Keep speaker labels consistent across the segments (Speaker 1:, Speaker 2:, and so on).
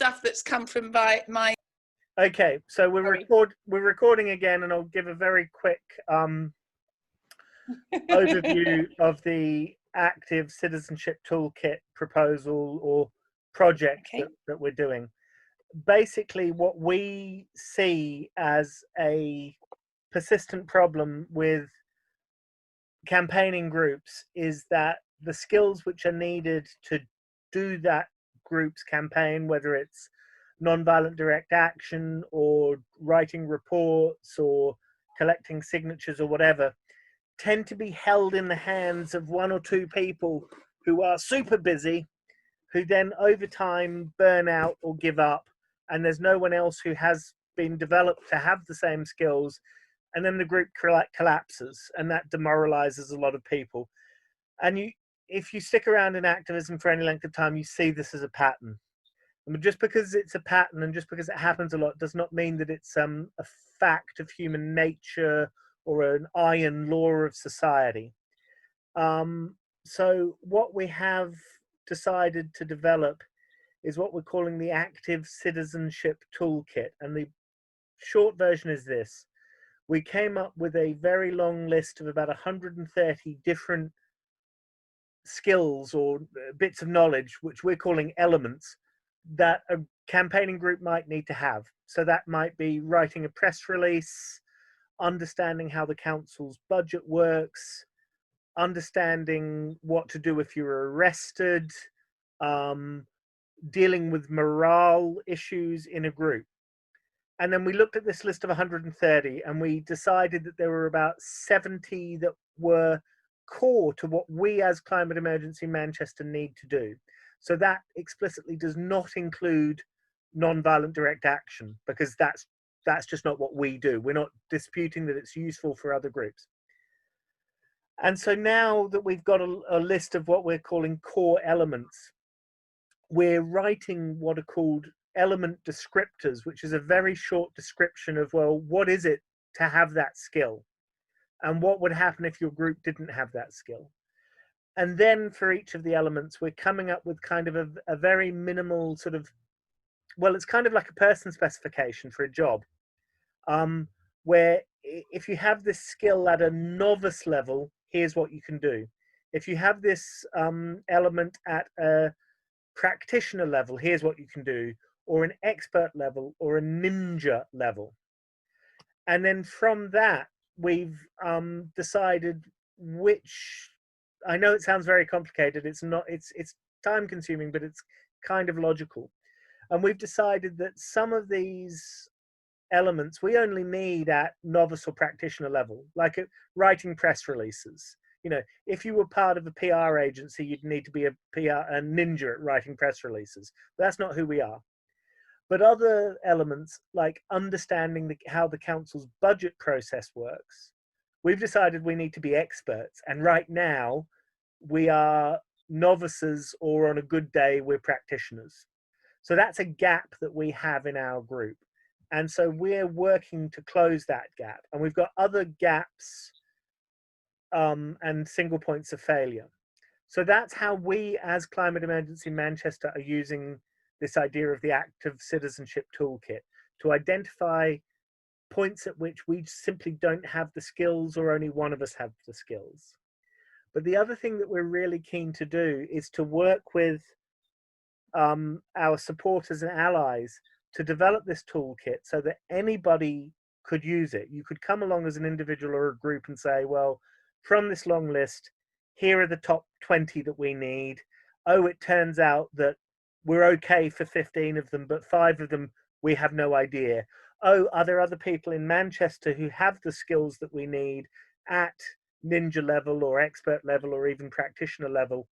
Speaker 1: stuff that's come from my.
Speaker 2: Okay, so we're recording again, and I'll give a very quick overview of the Active Citizenship Toolkit proposal or project that we're doing. Basically, what we see as a persistent problem with campaigning groups is that the skills which are needed to do that group's campaign, whether it's nonviolent direct action or writing reports or collecting signatures or whatever, tend to be held in the hands of one or two people who are super busy, who then over time burn out or give up, and there's no one else who has been developed to have the same skills, and then the group collapses, and that demoralizes a lot of people. And if you stick around in activism for any length of time, you see this as a pattern. And just because it's a pattern and just because it happens a lot does not mean that it's a fact of human nature or an iron law of society. So what we have decided to develop is what we're calling the Active Citizenship Toolkit. And the short version is this. We came up with a very long list of about 130 different skills or bits of knowledge, which we're calling elements, that a campaigning group might need to have. So that might be writing a press release, understanding how the council's budget works, understanding what to do if you're arrested, dealing with morale issues in a group. And then we looked at this list of 130 and we decided that there were about 70 that were core to what we as Climate Emergency Manchester need to do. So that explicitly does not include non-violent direct action, because that's just not what we do. We're not disputing that it's useful for other groups. And so now that we've got a list of what we're calling core elements, we're writing what are called element descriptors, which is a very short description of, well, what is it to have that skill? And what would happen if your group didn't have that skill? And then for each of the elements, we're coming up with kind of a very minimal sort of, well, it's kind of like a person specification for a job, where if you have this skill at a novice level, here's what you can do. If you have this element at a practitioner level, here's what you can do, or an expert level, or a ninja level. And then from that, we've decided which, I know it sounds very complicated, it's not, it's time consuming, but it's kind of logical. And we've decided that some of these elements we only need at novice or practitioner level, like writing press releases. You know, if you were part of a PR agency, you'd need to be a ninja at writing press releases. But that's not who we are. But other elements, like understanding how the council's budget process works, we've decided we need to be experts. And right now, we are novices, or on a good day, we're practitioners. So that's a gap that we have in our group. And so we're working to close that gap. And we've got other gaps and single points of failure. So that's how we, as Climate Emergency Manchester, are using this idea of the Active Citizenship Toolkit to identify points at which we simply don't have the skills, or only one of us have the skills. But the other thing that we're really keen to do is to work with our supporters and allies to develop this toolkit so that anybody could use it. You could come along as an individual or a group and say, well, from this long list, here are the top 20 that we need. Oh, it turns out that we're okay for 15 of them, but 5 of them, we have no idea. Oh, are there other people in Manchester who have the skills that we need at ninja level or expert level or even practitioner level,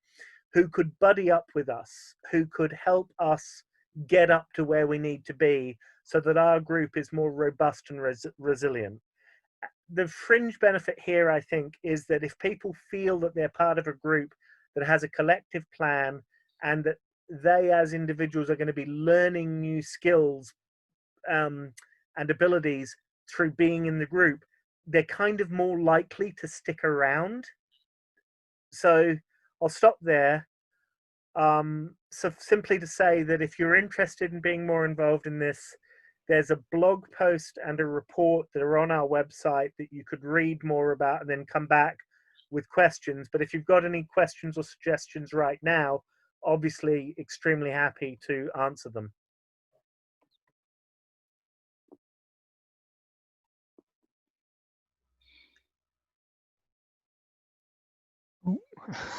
Speaker 2: who could buddy up with us, who could help us get up to where we need to be so that our group is more robust and resilient. The fringe benefit here, I think, is that if people feel that they're part of a group that has a collective plan and that they as individuals are going to be learning new skills and abilities through being in the group, they're kind of more likely to stick around. So I'll stop there. so simply to say that if you're interested in being more involved in this, there's a blog post and a report that are on our website that you could read more about and then come back with questions. But if you've got any questions or suggestions right now, obviously extremely happy to answer them.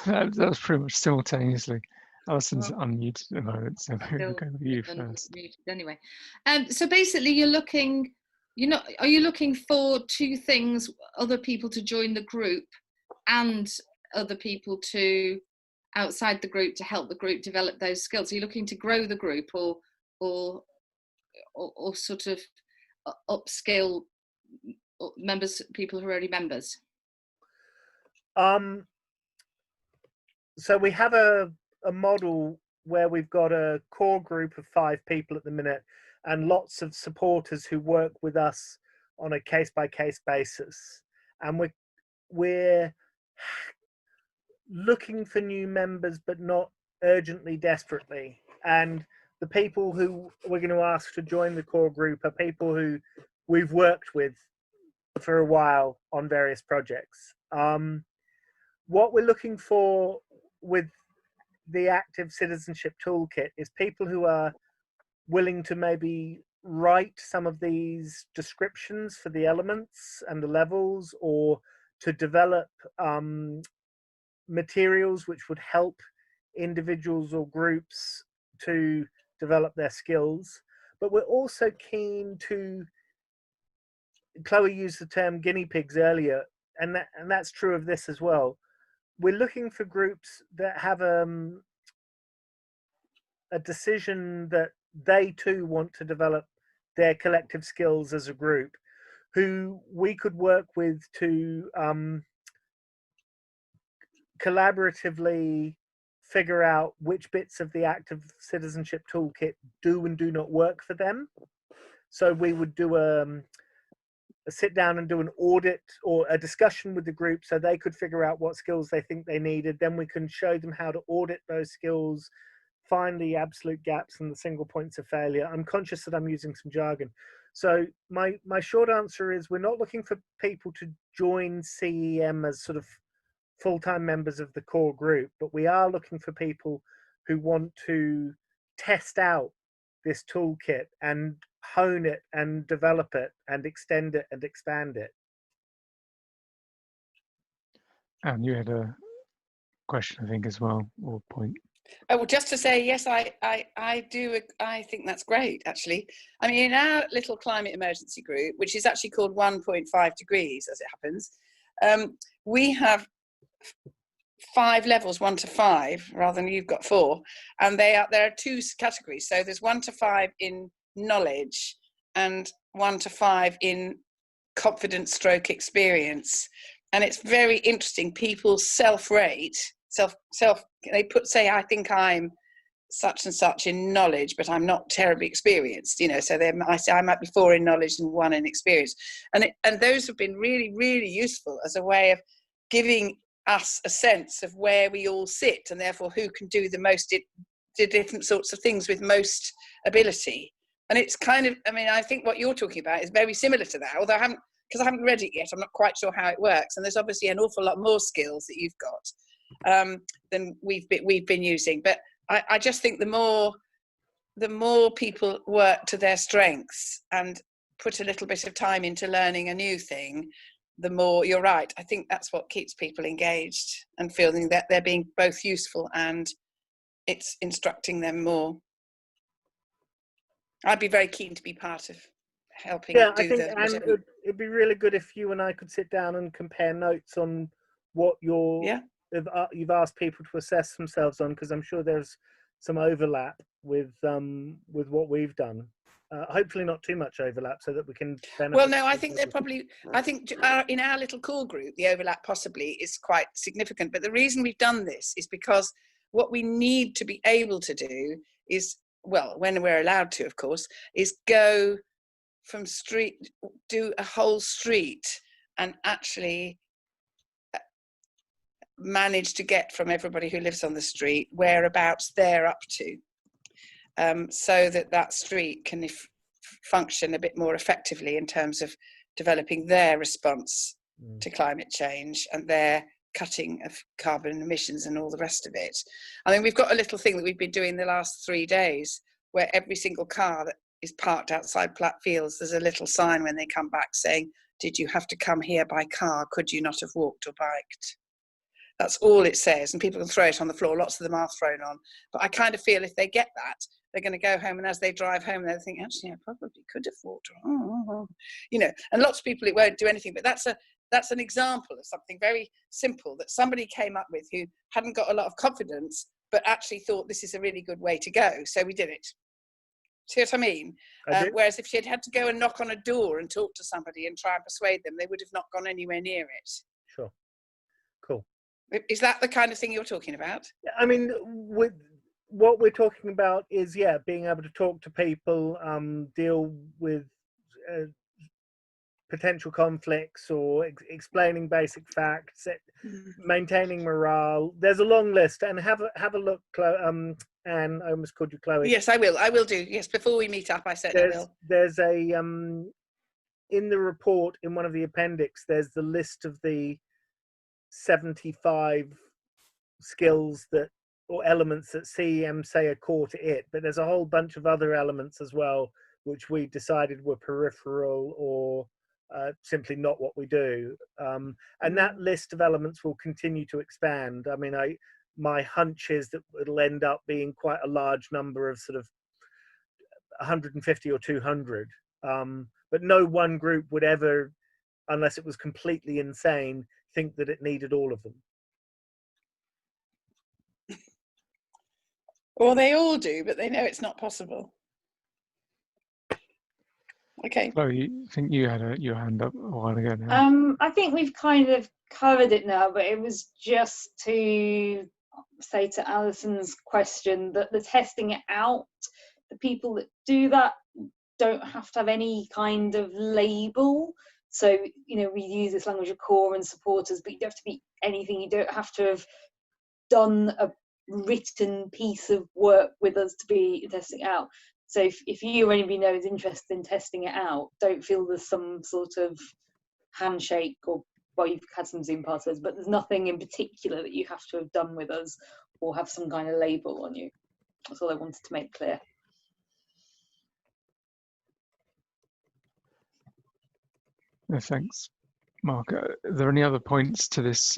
Speaker 3: That was pretty much simultaneously. Alison's unmuted at the moment, so maybe we'll go with you first.
Speaker 1: Anyway, so basically, you're looking. Are you looking for two things: other people to join the group, and other people to outside the group to help the group develop those skills? Are you looking to grow the group, or sort of upskill members, people who are already members?
Speaker 2: So we have a model where we've got a core group of 5 people at the minute and lots of supporters who work with us on a case-by-case basis. And we're looking for new members, but not urgently, desperately. And the people who we're going to ask to join the core group are people who we've worked with for a while on various projects. What we're looking for with the Active Citizenship Toolkit is people who are willing to maybe write some of these descriptions for the elements and the levels, or to develop materials which would help individuals or groups to develop their skills. But we're also keen to, Chloe used the term guinea pigs earlier, and that's true of this as well. We're looking for groups that have a decision that they too want to develop their collective skills as a group, who we could work with to collaboratively figure out which bits of the Active Citizenship Toolkit do and do not work for them. So we would do a sit down and do an audit or a discussion with the group so they could figure out what skills they think they needed. Then we can show them how to audit those skills, find the absolute gaps and the single points of failure. I'm conscious that I'm using some jargon. So my short answer is we're not looking for people to join CEM as sort of full-time members of the core group, but we are looking for people who want to test out this toolkit and hone it and develop it and extend it and expand it.
Speaker 3: And you had a question, I think, as well, or point.
Speaker 1: Oh, well, just to say, yes, I do. I think that's great, actually. I mean, in our little climate emergency group, which is actually called 1.5 degrees, as it happens, we have 5 levels, 1 to 5, rather than you've got 4. And there are 2 categories. So there's 1 to 5 in knowledge and 1 to 5 in confidence stroke experience. And it's very interesting. People self-rate, they say, I think I'm such and such in knowledge, but I'm not terribly experienced, so I say I might be 4 in knowledge and 1 in experience. And those have been really, really useful as a way of giving us a sense of where we all sit, and therefore who can do the different sorts of things with most ability. And it's kind of, I mean, I think what you're talking about is very similar to that, although because I haven't read it yet, I'm not quite sure how it works. And there's obviously an awful lot more skills that you've got than we've been using. But I just think the more people work to their strengths and put a little bit of time into learning a new thing, the more, you're right, I think that's what keeps people engaged and feeling that they're being both useful and it's instructing them more. I'd be very keen to be part of helping do
Speaker 2: I think, and it'd be really good if you and I could sit down and compare notes on what you've asked people to assess themselves on, because I'm sure there's some overlap with what we've done. Hopefully not too much overlap, so that we can benefit.
Speaker 1: Well, no, I think in our little core group, the overlap possibly is quite significant. But the reason we've done this is because what we need to be able to do is, well, when we're allowed to, of course, is go from do a whole street and actually manage to get from everybody who lives on the street whereabouts they're up to, so that that street can function a bit more effectively in terms of developing their response to climate change and their cutting of carbon emissions and all the rest of it. I mean, we've got a little thing that we've been doing the last 3 days where every single car that is parked outside Platt Fields, there's a little sign when they come back saying, did you have to come here by car? Could you not have walked or biked? That's all it says, and people can throw it on the floor. Lots of them are thrown on. But I kind of feel if they get that, they're going to go home, and as they drive home, they'll think, actually, I probably could have walked. You know, and lots of people, it won't do anything. But that's an example of something very simple that somebody came up with who hadn't got a lot of confidence, but actually thought this is a really good way to go. So we did it. See what I mean? Whereas if she had had to go and knock on a door and talk to somebody and try and persuade them, they would have not gone anywhere near it.
Speaker 2: Sure. Cool.
Speaker 1: Is that the kind of thing you're talking about?
Speaker 2: I mean, with what we're talking about is, yeah, being able to talk to people, deal with potential conflicts, or explaining basic facts, maintaining morale. There's a long list, and have a look, Anne. I almost called you Chloe.
Speaker 1: Yes, I will. I will do. Yes, before we meet up, I said I will.
Speaker 2: There's a in the report, in one of the appendix, there's the list of the 75 skills that, or elements that CEM say are core to it, but there's a whole bunch of other elements as well which we decided were peripheral or simply not what we do, and that list of elements will continue to expand. I mean, my hunch is that it'll end up being quite a large number of sort of 150 or 200, but no one group would ever, unless it was completely insane, think that it needed all of them.
Speaker 1: Well, they all do, but they know it's not possible. Okay.
Speaker 3: Chloe, I think you had your hand up a while ago now.
Speaker 4: I think we've kind of covered it now, but it was just to say to Alison's question that the testing it out, the people that do that don't have to have any kind of label. So, you know, we use this language of core and supporters, but you don't have to be anything. You don't have to have done a written piece of work with us to be testing it out. So if you or anybody knows interested in testing it out, don't feel there's some sort of handshake, or, well, you've had some Zoom passwords, but there's nothing in particular that you have to have done with us or have some kind of label on you. That's all I wanted to make clear.
Speaker 3: No, thanks, Mark. Are there any other points to this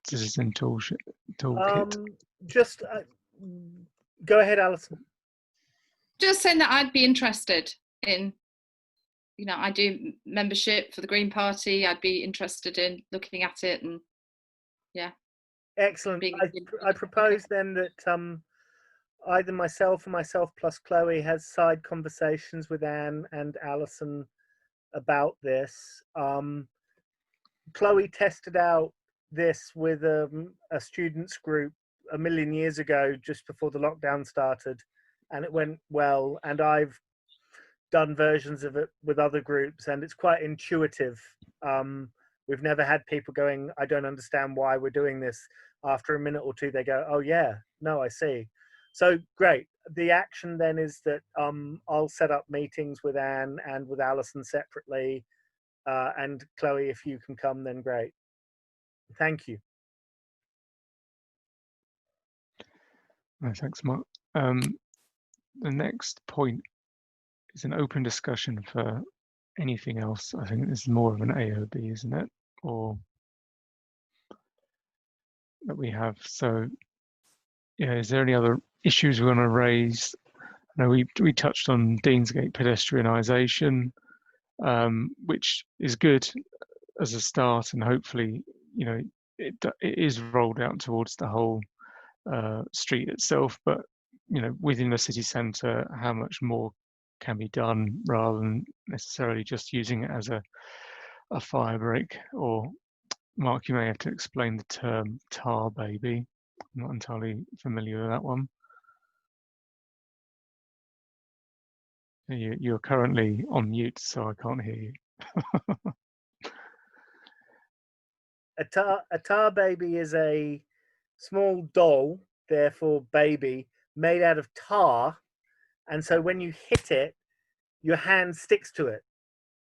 Speaker 3: citizen toolkit?
Speaker 2: Just go ahead, Alison.
Speaker 5: Just saying that I'd be interested in, you know, I do membership for the Green Party. I'd be interested in looking at it, and yeah.
Speaker 2: Excellent. I propose then that either myself or myself plus Chloe has side conversations with Anne and Alison about this. Chloe tested out this with a students group a million years ago, just before the lockdown started, and it went well, and I've done versions of it with other groups, and it's quite intuitive. We've never had people going, I don't understand why we're doing this. After a minute or two, they go, oh yeah, no, I see. So great. The action then is that I'll set up meetings with Anne and with Alison separately, and Chloe, if you can come, then great. Thank you.
Speaker 3: No, thanks, Mark. The next point is an open discussion for anything else. I think this is more of an AOB, isn't it? Or that we have. So, yeah, is there any other issues we want to raise? I know we touched on Deansgate pedestrianisation, which is good as a start, and hopefully, you know, it is rolled out towards the whole street itself. But you know, within the city centre, how much more can be done rather than necessarily just using it as a fire break? Or Mark, you may have to explain the term tar baby. I'm not entirely familiar with that one. You're currently on mute, so I can't hear you.
Speaker 2: a tar baby is a small doll, therefore baby, made out of tar, and so when you hit it, your hand sticks to it,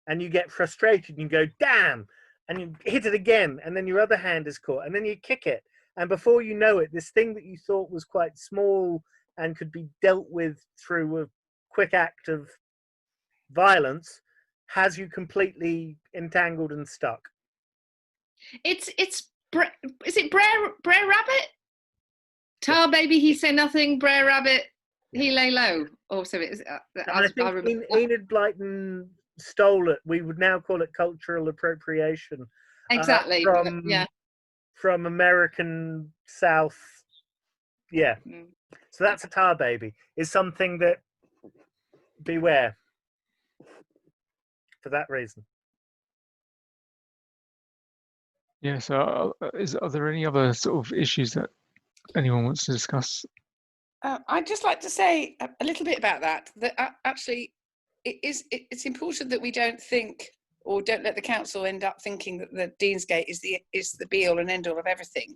Speaker 2: and you get frustrated. You go, damn, and you hit it again, and then your other hand is caught, and then you kick it, and before you know it, this thing that you thought was quite small and could be dealt with through a quick act of violence has you completely entangled and stuck.
Speaker 5: Is it Brer Rabbit? Tar baby, he say nothing. Brer Rabbit, he lay low. Oh, so it is.
Speaker 2: I think Enid Blyton stole it. We would now call it cultural appropriation.
Speaker 5: Exactly.
Speaker 2: From American South. Yeah. So that's a tar baby. Is something that beware for that reason.
Speaker 3: Yeah. So, are there any other sort of issues that anyone wants to discuss?
Speaker 1: I'd just like to say a little bit about that. That actually, it's important that we don't think or don't let the council end up thinking that the Deansgate is the be all and end all of everything.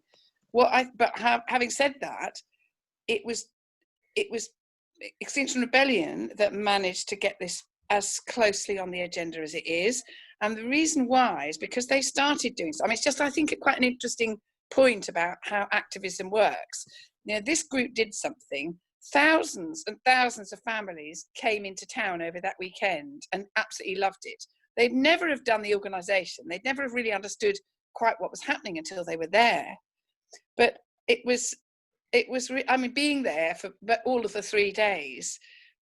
Speaker 1: Having said that, it was Extinction Rebellion that managed to get this as closely on the agenda as it is, and the reason why is because they started doing so. I mean, it's just, I think, quite an interesting point about how activism works. You know, this group did something. Thousands and thousands of families came into town over that weekend and absolutely loved it. They'd never have done the organisation. They'd never have really understood quite what was happening until they were there. But I mean, being there for all of the 3 days,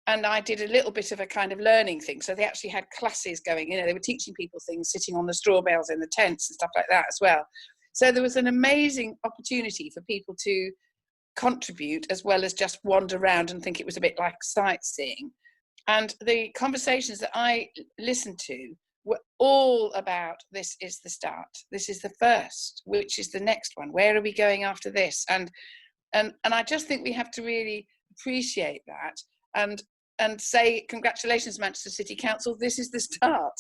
Speaker 1: and I did a little bit of a kind of learning thing. So they actually had classes going, you know, they were teaching people things, sitting on the straw bales in the tents and stuff like that as well. So there was an amazing opportunity for people to contribute as well as just wander around and think it was a bit like sightseeing. And the conversations that I listened to were all about, this is the start, this is the first, which is the next one, where are we going after this? And I just think we have to really appreciate that and say, congratulations, Manchester City Council, this is the start,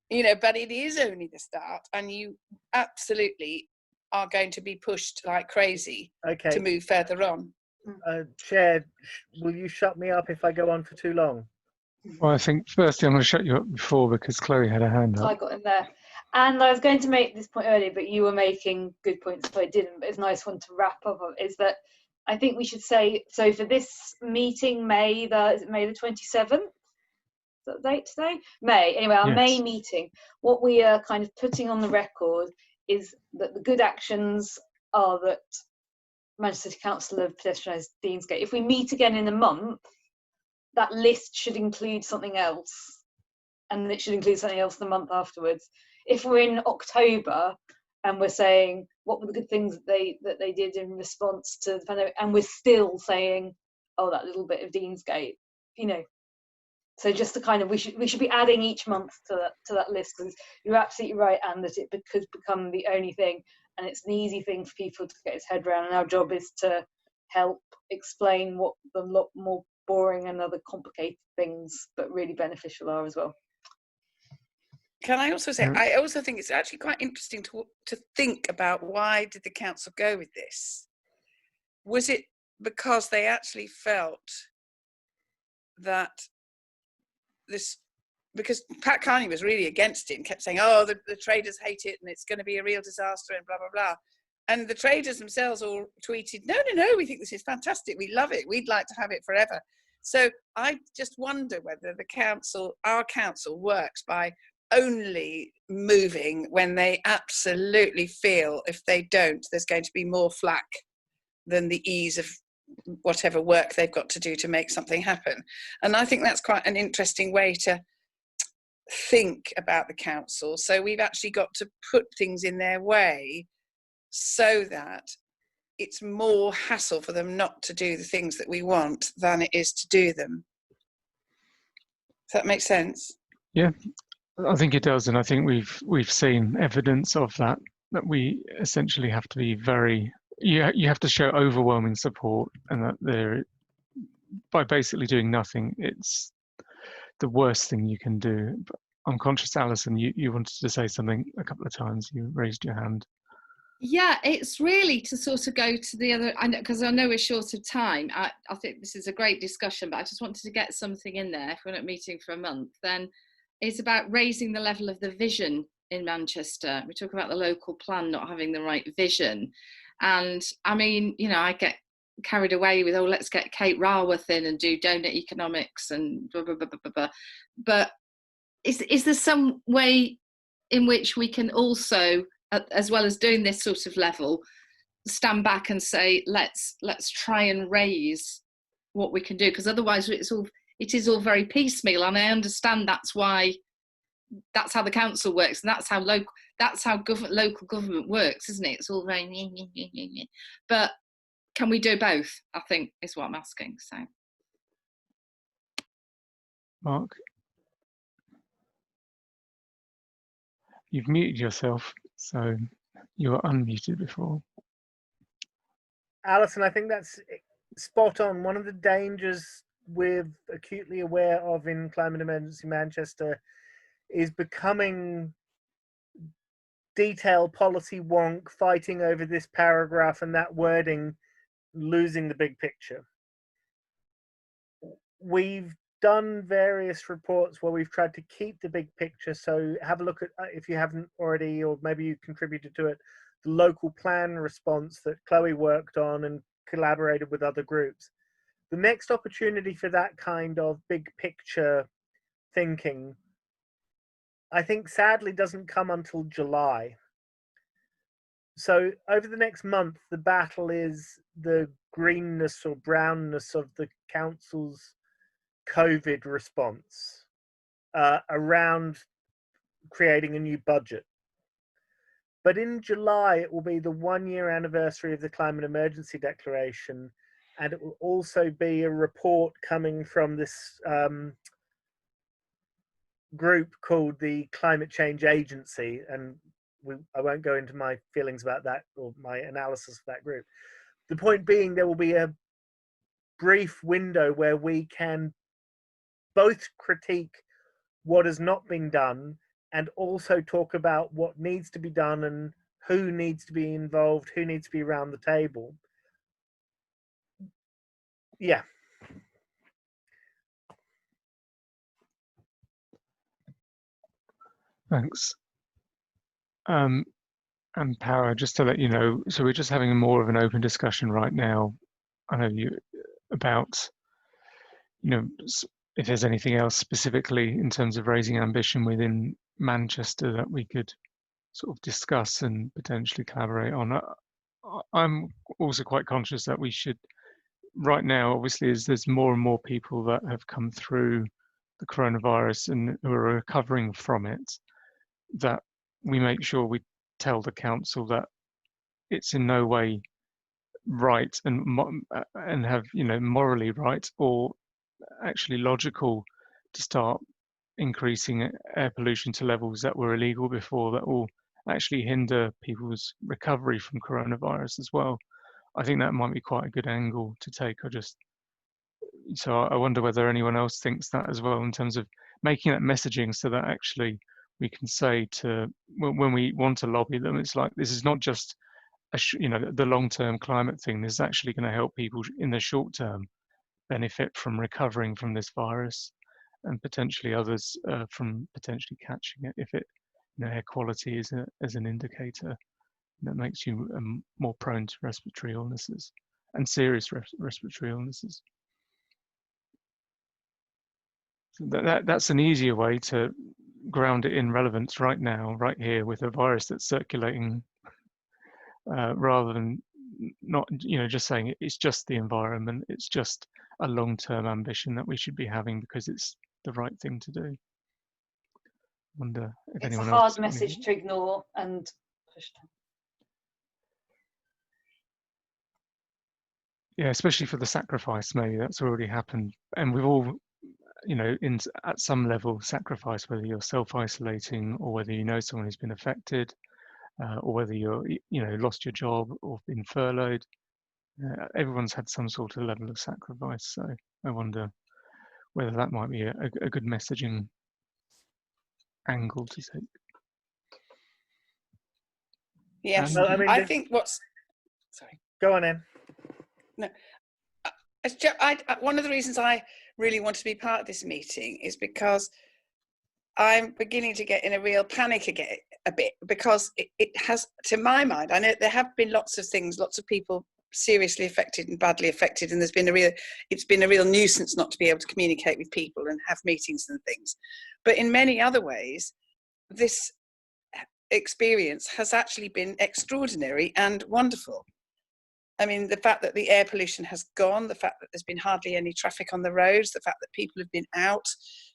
Speaker 1: you know, but it is only the start, and you absolutely are going to be pushed like crazy to move further on.
Speaker 2: Chair, will you shut me up if I go on for too long?
Speaker 3: Well, I think firstly I'm going to shut you up before because Chloe had her hand up.
Speaker 4: I got in there. And I was going to make this point earlier, but you were making good points, so I didn't. But it's a nice one to wrap up on, is that I think we should say, so for this meeting, May the 27th? Is that the date today? May. Anyway, our May meeting, what we are kind of putting on the record is that the good actions are that Manchester City Council have pedestrianised Deansgate. If we meet again in a month, that list should include something else, and it should include something else the month afterwards. If we're in October and we're saying what were the good things that they did in response to the pandemic, and we're still saying, oh, that little bit of Deansgate, you know. So just to kind of, we should be adding each month to that list, because you're absolutely right, Anne, that it could become the only thing, and it's an easy thing for people to get his head around, and our job is to help explain what the lot more boring and other complicated things but really beneficial are as well.
Speaker 1: Can I also say, I also think it's actually quite interesting to think about, why did the council go with this? Was it because they actually felt that because Pat Carney was really against it and kept saying, oh, the traders hate it and it's going to be a real disaster and blah, blah, blah. And the traders themselves all tweeted, no, we think this is fantastic. We love it. We'd like to have it forever. So I just wonder whether our council works by only moving when they absolutely feel, if they don't, there's going to be more flack than the ease of whatever work they've got to do to make something happen. And I think that's quite an interesting way to think about the council. So we've actually got to put things in their way so that it's more hassle for them not to do the things that we want than it is to do them. Does that make sense?
Speaker 3: Yeah, I think it does, and I think we've seen evidence of that we essentially have to be very, you have to show overwhelming support, and that by basically doing nothing, it's the worst thing you can do. But I'm conscious, Alison, you wanted to say something a couple of times. You raised your hand.
Speaker 5: Yeah, it's really to sort of go to the other, because I know we're short of time. I think this is a great discussion, but I just wanted to get something in there. If we're not meeting for a month, then it's about raising the level of the vision in Manchester. We talk about the local plan not having the right vision. And I mean, you know, I get carried away with, oh, let's get Kate Raworth in and do donut economics and blah, blah, blah, blah, blah, blah. But is there some way in which we can also, as well as doing this sort of level, stand back and say, let's try and raise what we can do? Because otherwise it is all very piecemeal, and I understand that's how the council works, and that's how local government works, isn't it? It's all very but can we do both, I think, is what I'm asking. So
Speaker 3: Mark, you've muted yourself, so you were unmuted before.
Speaker 2: Alison, I think that's spot on. One of the dangers we're acutely aware of in Climate Emergency Manchester is becoming detailed policy wonk, fighting over this paragraph and that wording, losing the big picture. We've done various reports where we've tried to keep the big picture. So have a look at, if you haven't already, or maybe you contributed to it, the local plan response that Chloe worked on and collaborated with other groups. The next opportunity for that kind of big picture thinking, I think sadly doesn't come until July. So over the next month, the battle is the greenness or brownness of the council's COVID response around creating a new budget. But in July, it will be the 1-year anniversary of the Climate Emergency Declaration, and it will also be a report coming from this group called the Climate Change Agency, and I won't go into my feelings about that or my analysis of that group. The point being, there will be a brief window where we can both critique what has not been done and also talk about what needs to be done and who needs to be involved, who needs to be around the table. Yeah.
Speaker 3: Thanks. And Power, just to let you know, so we're just having more of an open discussion right now. I know you about, you know, if there's anything else specifically in terms of raising ambition within Manchester that we could sort of discuss and potentially collaborate on. I'm also quite conscious that we should, right now, obviously, as there's more and more people that have come through the coronavirus and who are recovering from it, that we make sure we tell the council that it's in no way right and have, you know, morally right or actually logical to start increasing air pollution to levels that were illegal before, that will actually hinder people's recovery from coronavirus as well. I think that might be quite a good angle to take. So I wonder whether anyone else thinks that as well, in terms of making that messaging so that actually we can say to, when we want to lobby them, it's like, this is not just you know, the long-term climate thing. This is actually going to help people in the short term benefit from recovering from this virus, and potentially others from potentially catching it if it, you know, air quality is as an indicator that makes you more prone to respiratory illnesses and serious respiratory illnesses. So that's an easier way to ground it in relevance right now, right here, with a virus that's circulating, rather than not, you know, just saying it's just the environment, it's just a long-term ambition that we should be having because it's the right thing to do. Wonder if
Speaker 4: it's
Speaker 3: anyone
Speaker 4: a hard
Speaker 3: else
Speaker 4: message to ignore and push down.
Speaker 3: Yeah, especially for the sacrifice, maybe that's already happened, and we've all, you know, at some level sacrificed, whether you're self-isolating or whether you know someone who's been affected, or whether you're, you know, lost your job or been furloughed. Everyone's had some sort of level of sacrifice, so I wonder whether that might be a good messaging angle to take.
Speaker 1: Yes,
Speaker 2: Well, I mean,
Speaker 1: I think sorry.
Speaker 2: Go on, Em.
Speaker 1: No, one of the reasons I really want to be part of this meeting is because I'm beginning to get in a real panic again a bit, because it has, to my mind, I know there have been lots of things, lots of people seriously affected and badly affected, and it's been a real nuisance not to be able to communicate with people and have meetings and things. But in many other ways, this experience has actually been extraordinary and wonderful. I mean, the fact that the air pollution has gone, the fact that there's been hardly any traffic on the roads, the fact that people have been out,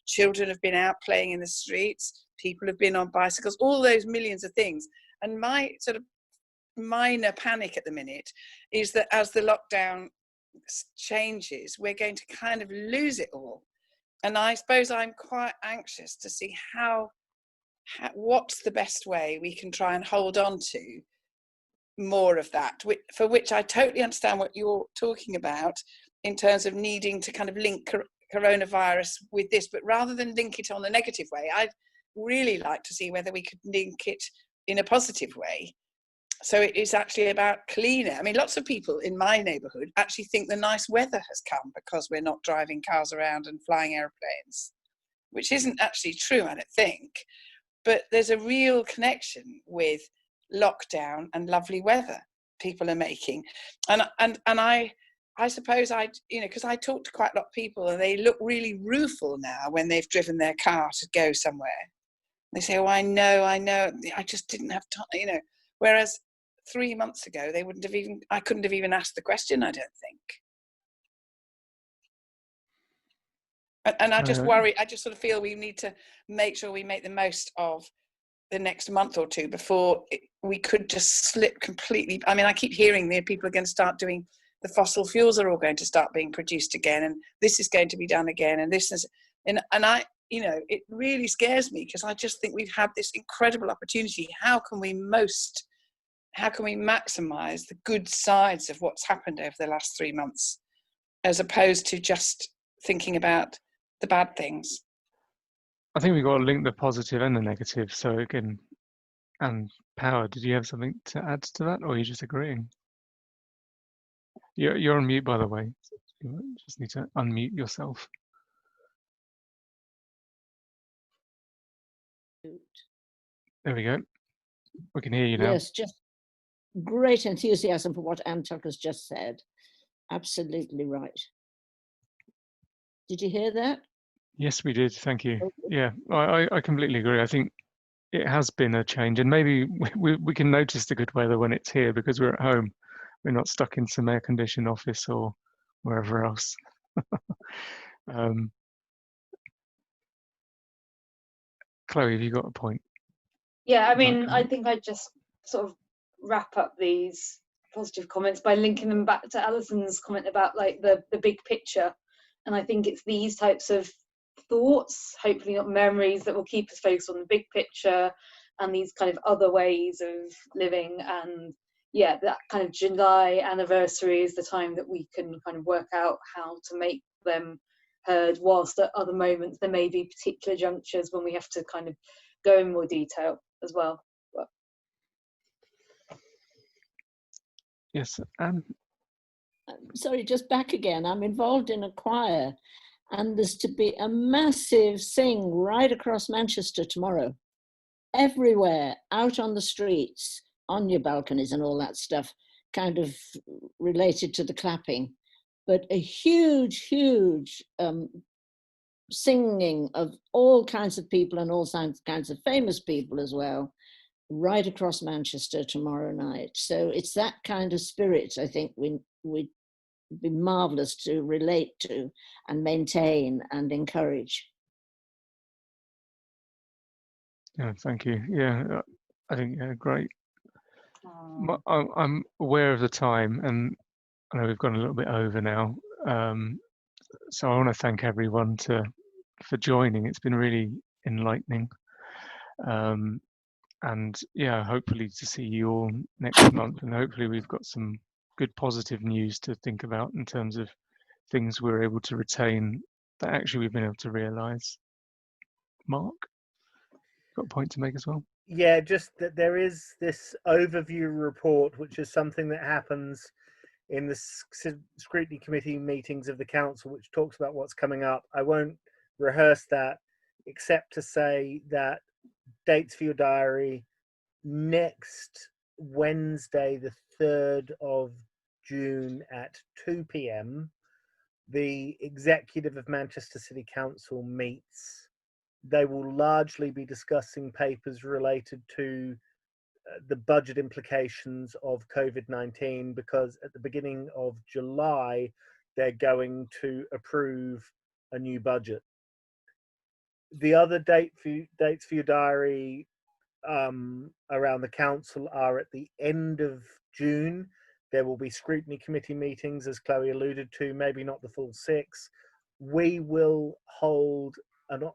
Speaker 1: children have been out playing in the streets, people have been on bicycles, all those millions of things. And my sort of minor panic at the minute is that as the lockdown changes, we're going to kind of lose it all. And I suppose I'm quite anxious to see what's the best way we can try and hold on to more of that, for which I totally understand what you're talking about in terms of needing to kind of link coronavirus with this, but rather than link it on a negative way, I'd really like to see whether we could link it in a positive way. So it is actually about cleaner. I mean, lots of people in my neighbourhood actually think the nice weather has come because we're not driving cars around and flying airplanes, which isn't actually true, I don't think. But there's a real connection with lockdown and lovely weather people are making, and I suppose because I talk to quite a lot of people and they look really rueful now when they've driven their car to go somewhere. They say, oh, I know, I just didn't have time, whereas 3 months ago I couldn't have even asked the question, I don't think. And I just worry, I just sort of feel we need to make sure we make the most of the next month or two before we could just slip completely. I mean, I keep hearing that people are going to start doing, the fossil fuels are all going to start being produced again, and this is going to be done again, and this is, and I, it really scares me, because I just think we've had this incredible opportunity. How can we maximize the good sides of what's happened over the last 3 months, as opposed to just thinking about the bad things?
Speaker 3: I think we've got to link the positive and the negative. So again, and Power, did you have something to add to that, or are you just agreeing? You're on mute, by the way. You just need to unmute yourself. There we go. We can hear you now.
Speaker 6: Yes, just great enthusiasm for what Anne Tucker's just said. Absolutely right. Did you hear that?
Speaker 3: Yes, we did. Thank you. Yeah, I completely agree. I think it has been a change, and maybe we can notice the good weather when it's here because we're at home. We're not stuck in some air-conditioned office or wherever else. Chloe, have you got a point?
Speaker 4: Yeah, I mean, I think I'd just sort of wrap up these positive comments by linking them back to Alison's comment about like the big picture. And I think it's these types of thoughts, hopefully not memories, that will keep us focused on the big picture and these kind of other ways of living. And yeah, that kind of July anniversary is the time that we can kind of work out how to make them heard, whilst at other moments there may be particular junctures when we have to kind of go in more detail as well.
Speaker 3: Yes,
Speaker 6: Sorry, just back again. I'm involved in a choir, and there's to be a massive sing right across Manchester tomorrow. Everywhere, out on the streets, on your balconies and all that stuff, kind of related to the clapping. But a huge singing of all kinds of people and all kinds of famous people as well, right across Manchester tomorrow night. So it's that kind of spirit I think we'd be marvellous to relate to and maintain and encourage.
Speaker 3: yeah, thank you. Yeah, I think great. I'm aware of the time, and I know we've gone a little bit over now. So I want to thank everyone for joining. It's been really enlightening. And yeah, hopefully to see you all next month, and hopefully we've got some good positive news to think about in terms of things we're able to retain that actually we've been able to realise. Mark, got a point to make as well?
Speaker 2: Yeah, just that there is this overview report, which is something that happens in the scrutiny committee meetings of the council, which talks about what's coming up. I won't rehearse that, except to say that dates for your diary: next Wednesday, the 3rd of June at 2 p.m, the executive of Manchester City Council meets. They will largely be discussing papers related to the budget implications of COVID-19, because at the beginning of July, they're going to approve a new budget. The other dates for your diary around the council are at the end of June. There will be scrutiny committee meetings, as Chloe alluded to, maybe not the full 6. We will hold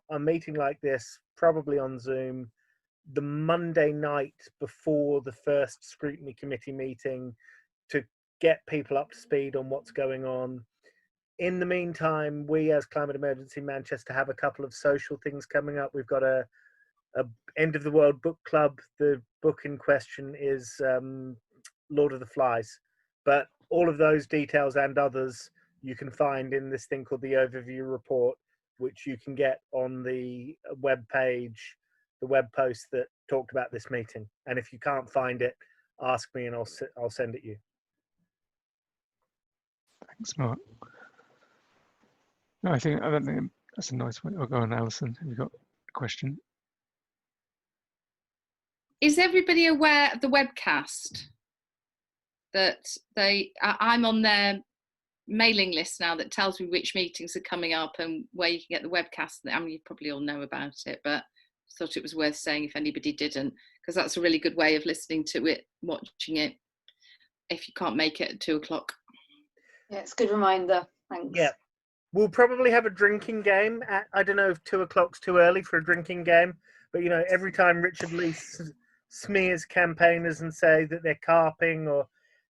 Speaker 2: a meeting like this, probably on Zoom, the Monday night before the first scrutiny committee meeting, to get people up to speed on what's going on. In the meantime, we as Climate Emergency Manchester have a couple of social things coming up. We've got a End of the World book club. The book in question is Lord of the Flies. But all of those details and others you can find in this thing called the overview report, which you can get on the web page, the web post that talked about this meeting. And if you can't find it, ask me and I'll send it you.
Speaker 3: Thanks, Mark. No, I don't think that's a nice way. I'll go on, Alison. Have you got a question?
Speaker 5: Is everybody aware of the webcast? That I'm on their mailing list now that tells me which meetings are coming up and where you can get the webcast. I mean, you probably all know about it, but I thought it was worth saying if anybody didn't, because that's a really good way of listening to it, watching it, if you can't make it at 2 o'clock.
Speaker 4: Yeah, it's a good reminder. Thanks.
Speaker 2: Yeah. We'll probably have a drinking game at, I don't know if 2 o'clock's too early for a drinking game, but, you know, every time Richard Lee smears campaigners and say that they're carping, or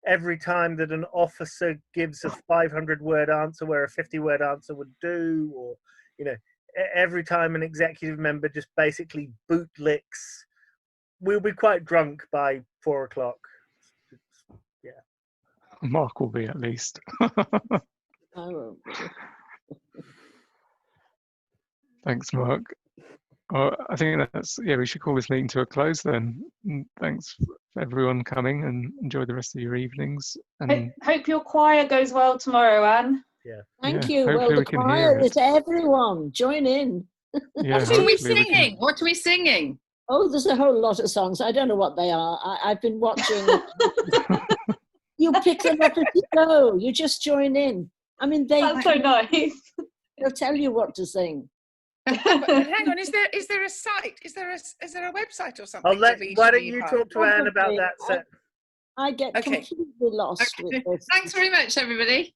Speaker 2: every time that an officer gives a 500-word answer where a 50-word answer would do, or, you know, every time an executive member just basically bootlicks, we'll be quite drunk by 4 o'clock. Yeah.
Speaker 3: Mark will be, at least.
Speaker 6: I won't be.
Speaker 3: Thanks, Mark. I think that's, yeah, we should call this meeting to a close then. Thanks for everyone coming, and enjoy the rest of your evenings. And
Speaker 4: Hope your choir goes well tomorrow, Anne.
Speaker 2: Yeah.
Speaker 6: Thank
Speaker 3: yeah,
Speaker 6: you. Well,
Speaker 3: hopefully
Speaker 6: the
Speaker 3: we can
Speaker 6: choir
Speaker 3: hear it.
Speaker 6: is everyone. Join in.
Speaker 3: Yeah,
Speaker 5: What are we
Speaker 3: hopefully
Speaker 5: singing? What are we singing?
Speaker 6: Oh, there's a whole lot of songs. I don't know what they are. I've been watching. You pick them up as you go. You just join in. I mean,
Speaker 4: That's so nice.
Speaker 6: they'll tell you what to sing.
Speaker 1: But hang on, is there a site? Is there a website or something?
Speaker 2: Why don't you talk to Anne about that set?
Speaker 6: I get
Speaker 1: Okay.
Speaker 6: completely lost with this.
Speaker 5: Thanks very much, everybody.